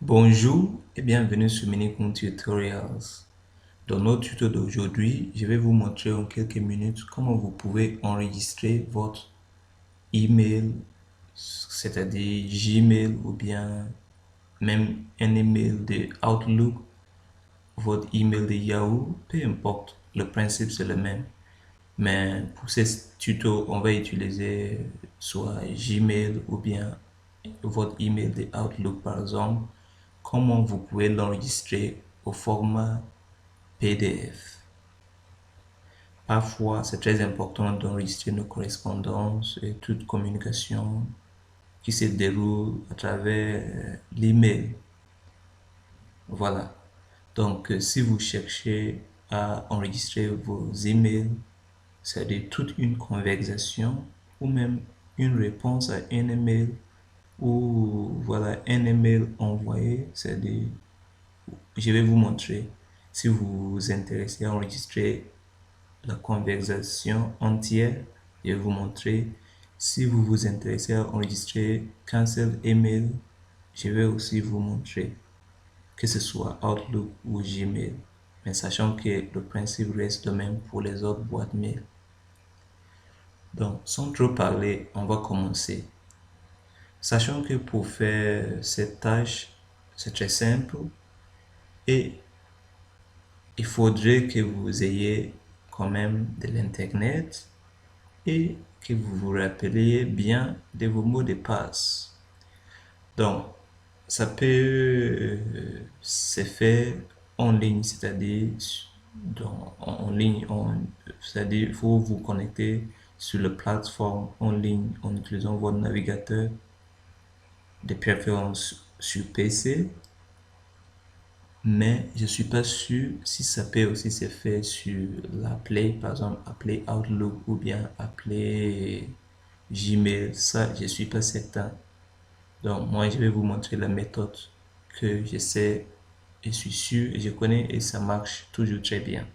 Bonjour et bienvenue sur Minikun Tutorials. Dans notre tuto d'aujourd'hui, je vais vous montrer en quelques minutes comment vous pouvez enregistrer votre email, c'est-à-dire Gmail ou bien même un email de Outlook, votre email de Yahoo, peu importe, le principe c'est le même. Mais pour ce tuto, on va utiliser soit Gmail ou bien votre email de Outlook par exemple. Comment vous pouvez l'enregistrer au format PDF. Parfois, c'est très important d'enregistrer nos correspondances et toute communication qui se déroule à travers l'email. Voilà. Donc, si vous cherchez à enregistrer vos emails, c'est-à-dire toute une conversation ou même une réponse à un email ou voilà un email envoyé, c'est-à-dire je vais vous montrer. Si vous vous intéressez à enregistrer la conversation entière, je vais vous montrer. Si vous vous intéressez à enregistrer qu'un seul email, je vais aussi vous montrer, que ce soit Outlook ou Gmail. Mais sachant que le principe reste le même pour les autres boîtes mail. Donc, sans trop parler, on va commencer. Sachant que pour faire cette tâche, c'est très simple et il faudrait que vous ayez quand même de l'internet et que vous vous rappeliez bien de vos mots de passe. Donc, ça peut se faire en ligne, c'est-à-dire en ligne, c'est-à-dire il faut vous connecter sur la plateforme en ligne en utilisant votre navigateur, de préférence sur PC. Mais je suis pas sûr si ça peut aussi se faire sur l'appli, par exemple, appelé Outlook ou bien appelé Gmail. Ça, je suis pas certain. Donc, moi, je vais vous montrer la méthode que je sais, je suis sûr et je connais et ça marche toujours très bien.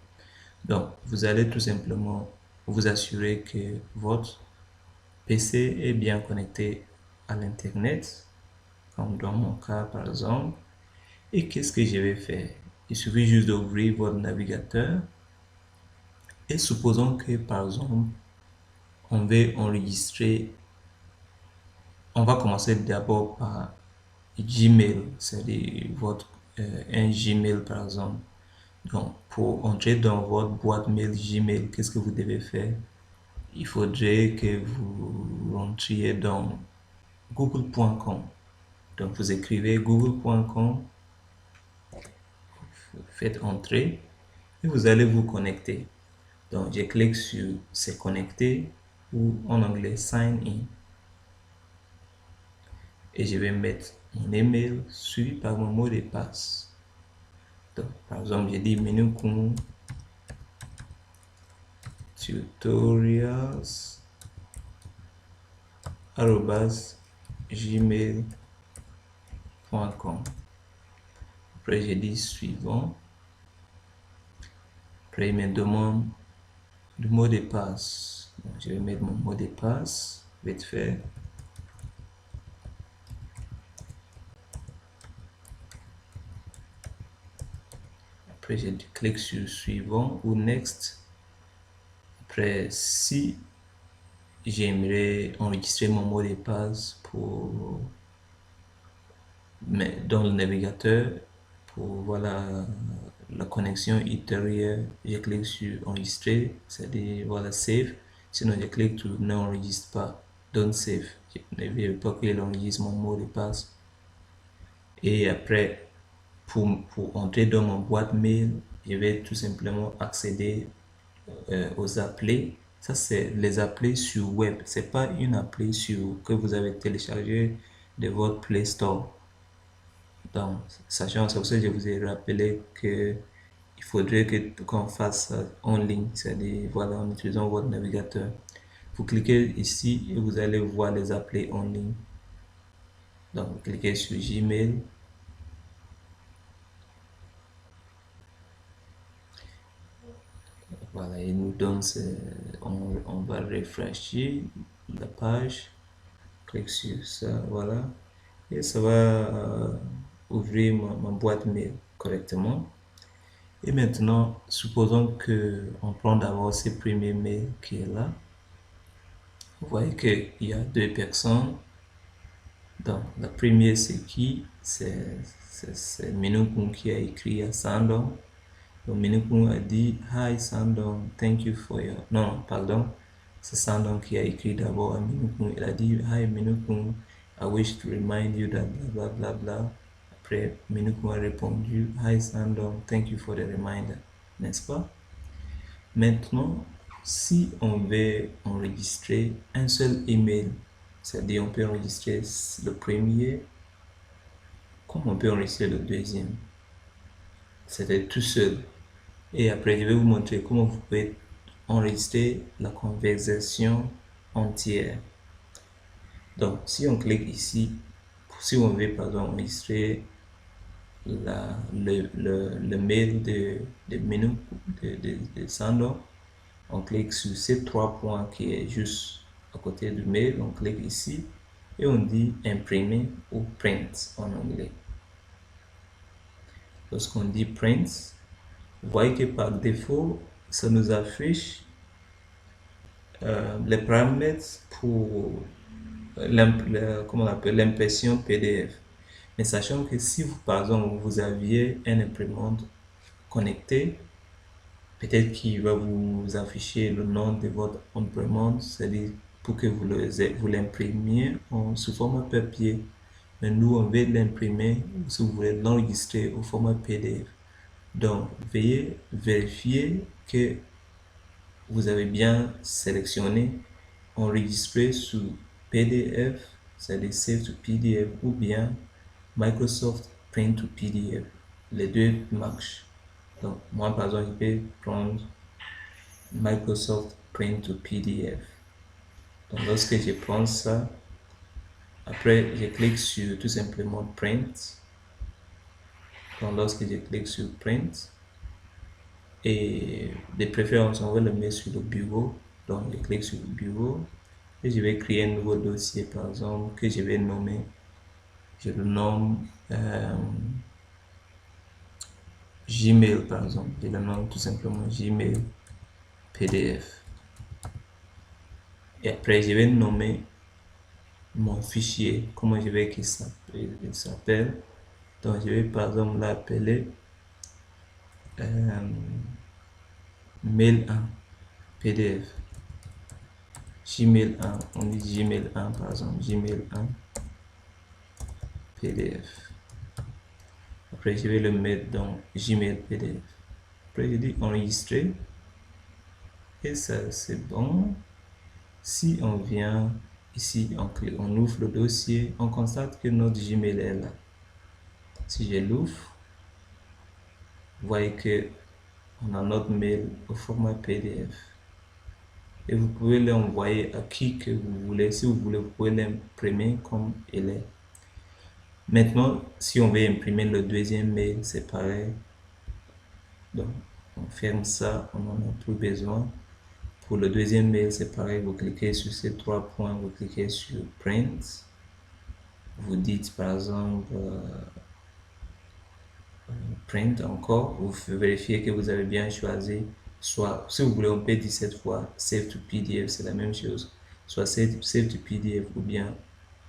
Donc, vous allez tout simplement vous assurer que votre PC est bien connecté à l'Internet, comme dans mon cas, par exemple. Et qu'est-ce que je vais faire? Il suffit juste d'ouvrir votre navigateur et supposons que par exemple on veut enregistrer, on va commencer d'abord par Gmail, c'est-à-dire votre un Gmail par exemple. Donc pour entrer dans votre boîte mail Gmail, qu'est-ce que vous devez faire? Il faudrait que vous rentriez dans google.com. Donc vous écrivez google.com, faites entrer et vous allez vous connecter. Donc, je clique sur se connecter ou en anglais sign in et je vais mettre mon email suivi par mon mot de passe. Donc, par exemple, je dis Menukun tutorials gmail.com. Après, je dis suivant. Après, il me demande le mot de passe. Donc, je vais mettre mon mot de passe vite fait. Après, je clique sur suivant ou next. Après, si j'aimerais enregistrer mon mot de passe pour mais dans le navigateur pour voilà la connexion ultérieure. Je clique sur enregistrer, c'est-à-dire voilà save. Sinon, je clique sur n'enregistre pas, don't save. Je ne veux pas qu'il enregistre mon mot de passe. Et après, pour entrer dans mon boîte mail, je vais tout simplement accéder aux applis. Ça, c'est les applis sur web. C'est pas une appli sur, que vous avez téléchargé de votre Play Store. Donc, sachant, c'est pour ça que je vous ai rappelé que il faudrait qu'on fasse ça en ligne, c'est-à-dire voilà, en utilisant votre navigateur. Vous cliquez ici et vous allez voir les applis en ligne. Donc, vous cliquez sur Gmail. Voilà, il nous donne, on va refresher la page. Clique sur ça, voilà. Et ça va ouvrir ma boîte mail correctement. Et maintenant, supposons que on prend d'abord ce premier mail qui est là. Vous voyez qu'il y a deux personnes. Donc, la première, c'est qui? C'est Minukun qui a écrit à Sandon. Donc, Minukun a dit, Hi Sandon, thank you for your... Non, pardon. C'est Sandon qui a écrit d'abord à Minukun. Il a dit, Hi Minukun, I wish to remind you that bla bla bla bla. Après, Minukun a répondu, Hi Sandon, thank you for the reminder. N'est-ce pas? Maintenant, si on veut enregistrer un seul email, c'est-à-dire on peut enregistrer le premier, comme on peut enregistrer le deuxième, c'était tout seul. Et après, je vais vous montrer comment vous pouvez enregistrer la conversation entière. Donc, si on clique ici, si on veut par exemple enregistrer le mail de menu de Sandor, on clique sur ces trois points qui est juste à côté du mail, on clique ici et on dit imprimer ou print en anglais. Lorsqu'on dit print, vous voyez que par défaut, ça nous affiche les paramètres pour l'impression PDF. Mais sachant que si vous, par exemple, vous aviez une imprimante connectée, peut-être qu'il va vous afficher le nom de votre imprimante, c'est-à-dire pour que vous l'imprimiez sous format papier. Mais nous, on veut l'imprimer, si vous voulez l'enregistrer au format PDF. Donc, veuillez vérifier que vous avez bien sélectionné enregistrer sous PDF, c'est-à-dire Save to PDF, ou bien Microsoft Print to PDF. Les deux marchent. Donc, moi, par exemple, je vais prendre Microsoft Print to PDF. Donc, lorsque je prends ça, après, je clique sur tout simplement Print. Donc, lorsque je clique sur Print, et de préférence, on va le mettre sur le bureau. Donc, je clique sur le bureau et je vais créer un nouveau dossier, par exemple, que je vais nommer. Je le nomme Gmail, par exemple. Je le nomme tout simplement Gmail PDF. Et après, je vais nommer mon fichier, comment je vais qu'il s'appelle. Donc, je vais par exemple l'appeler mail 1 PDF. Gmail 1, on dit Gmail 1 par exemple, Gmail 1 PDF. Après, je vais le mettre dans Gmail PDF. Après, je dis enregistrer. Et ça, c'est bon. Si on vient ici, on ouvre le dossier, on constate que notre Gmail est là. Si je l'ouvre, vous voyez que on a notre mail au format PDF. Et vous pouvez l'envoyer à qui que vous voulez. Si vous voulez, vous pouvez l'imprimer comme il est. Maintenant, si on veut imprimer le deuxième mail, c'est pareil. Donc, on ferme ça, on n'en a plus besoin. Pour le deuxième mail, c'est pareil. Vous cliquez sur ces trois points, vous cliquez sur Print. Vous dites par exemple Print encore. Vous vérifiez que vous avez bien choisi. Soit, si vous voulez, on peut dire cette fois Save to PDF, c'est la même chose. Soit Save to PDF ou bien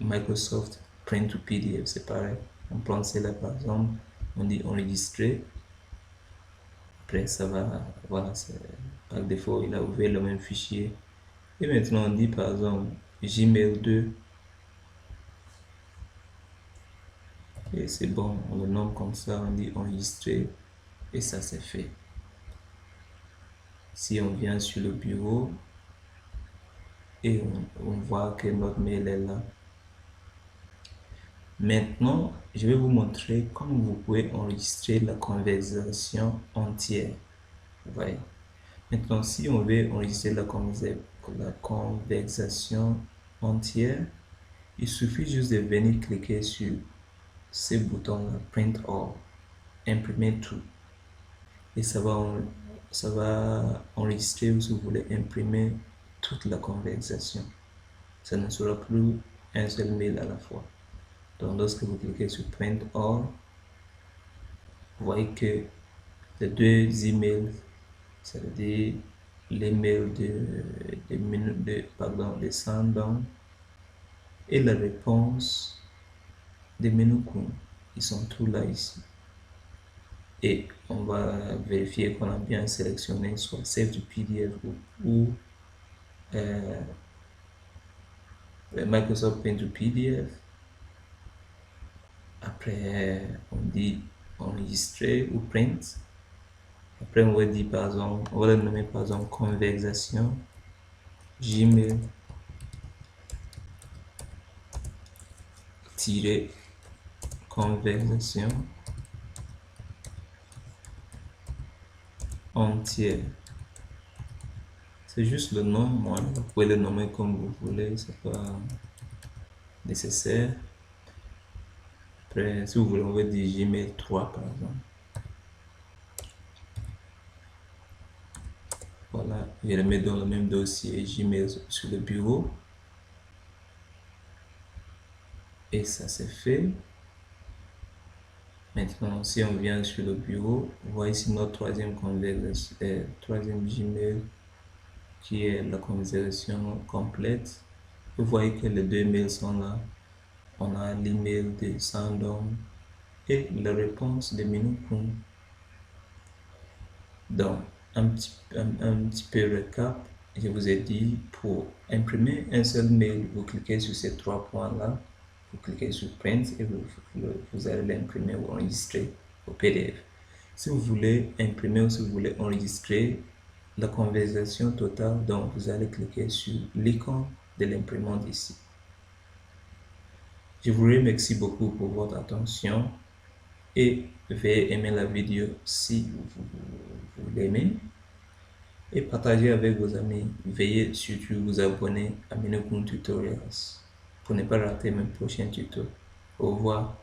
Microsoft Print to PDF, c'est pareil. On prend celle-là par exemple, on dit enregistrer. Après, ça va, voilà, par défaut, il a ouvert le même fichier. Et maintenant, on dit par exemple Gmail 2. Et c'est bon, on le nomme comme ça, on dit enregistrer. Et ça, c'est fait. Si on vient sur le bureau et on voit que notre mail est là. Maintenant, je vais vous montrer comment vous pouvez enregistrer la conversation entière. Vous voyez. Maintenant, si on veut enregistrer la conversation entière, il suffit juste de venir cliquer sur ces boutons-là, Print All, imprimer tout. Et ça va enregistrer, ou si vous voulez imprimer toute la conversation. Ça ne sera plus un seul mail à la fois. Donc, lorsque vous cliquez sur Print All, vous voyez que les deux emails, c'est-à-dire l'email de Sandown et la réponse de Menukun, ils sont tous là ici. Et on va vérifier qu'on a bien sélectionné soit Save to PDF ou Microsoft Paint to PDF. Après, on dit enregistrer ou print. Après, on va dire par exemple, on va le nommer par exemple conversation Gmail conversation entière. C'est juste le nom, moi. Vous pouvez le nommer comme vous voulez, c'est pas nécessaire. Après, si vous voulez, on va dire Gmail 3 par exemple. Voilà, je le mets dans le même dossier Gmail sur le bureau. Et ça c'est fait. Maintenant, si on vient sur le bureau, on voit ici notre troisième Gmail qui est la conversation complète. Vous voyez que les deux mails sont là. On a l'email de Sandom et la réponse de Menukun. Donc, un petit peu récap, je vous ai dit pour imprimer un seul mail, vous cliquez sur ces trois points-là, vous cliquez sur Print et vous allez l'imprimer ou enregistrer au PDF. Si vous voulez imprimer ou si vous voulez enregistrer la conversation totale, donc vous allez cliquer sur l'icône de l'imprimante ici. Je vous remercie beaucoup pour votre attention et veuillez aimer la vidéo si vous l'aimez et partagez avec vos amis. Veuillez surtout vous abonner à Menukun Tutorials pour ne pas rater mes prochains tutos. Au revoir.